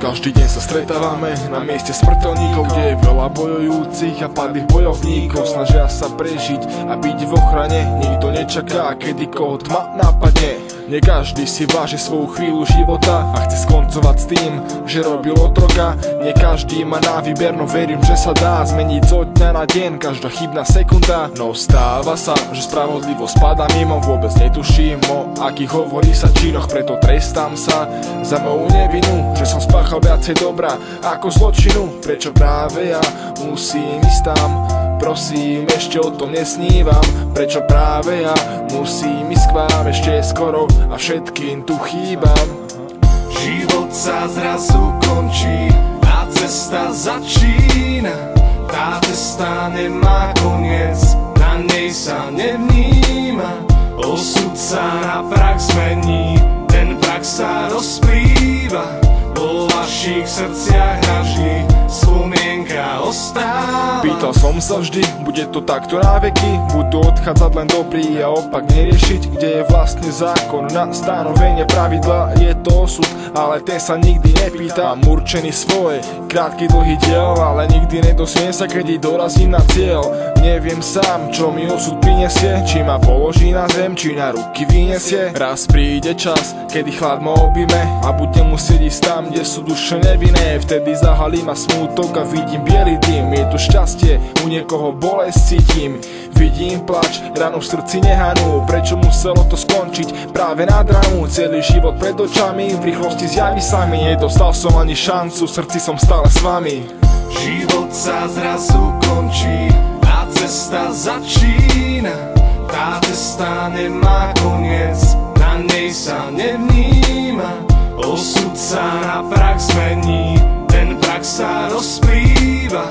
Každý deň sa stretávame na mieste smrteľníkov, kde je veľa bojujúcich a padlých bojovníkov. Snažia sa prežiť a byť v ochrane, nikto nečaká, kedy koho tma napadne. Nie každý si váži svoju chvíľu života a chce skoncovať s tým, že robil otroka. Nie každý má na výber, no verím, že sa dá zmeniť zo dňa na deň každá chybná sekunda. No stáva sa, že spravodlivosť padá mimo, vôbec netuším o akých hovorí sa činoch, preto trestám sa za moju nevinu, že som spáchal viacej dobra ako zločinu. Prečo práve ja musím ísť tam? Prosím, ešte o tom nesnívam. Prečo práve ja musím ísť k vám? Ešte je skoro a všetkým tu chýbam. Život sa zrazu končí a cesta začína. Tá cesta nemá koniec, na nej sa nevníma. Osud sa na prach zmení, ten prach sa rozplýva. Vo vašich srdciach naží spomienka ostáva. Pýtal som sa vždy, bude to takto na veky? Budú odchádzať len dobrí a opak neriešiť? Kde je vlastne zákon na stanovenie pravidla? Je to osud, ale ten sa nikdy nepýta. Mám určený svoj, krátky dlhý diel, ale nikdy nedosviem sa, keď dorazím na cieľ. Neviem sám, čo mi osud prinesie, či ma položí na zem, či na ruky vyniesie. Raz príde čas, kedy chlad ma objíme a budem musieť ísť tam, kde sú duše nevinné. Vtedy zahalí ma smútok a vidím biely dym. Je tu šťastie, u niekoho bolesť cítim. Vidím plač, ranu v srdci nehanú. Prečo muselo to skončiť práve na dramu? Celý život pred očami v rýchlosti zjaví sami. Nedostal som ani šancu, v srdci som stále s vami. Život sa zrazu končí a cesta začína. Tá cesta nemá koniec, na nej sa nevníma. Osud sa na prach zmení, ten prach sa rozplýva.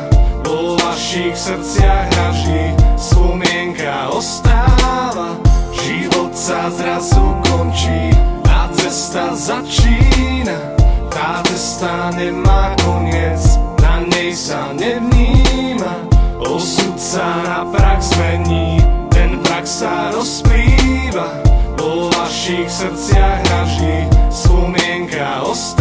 Vo vašich srdciach naží spomienka ostáva. Život sa zrazu končí a cesta začína. Tá cesta nemá koniec, na nej sa nevníma. Osud sa na prach zmení, ten prach sa rozplýva. Vo vašich srdciach naží spomienka ostáva.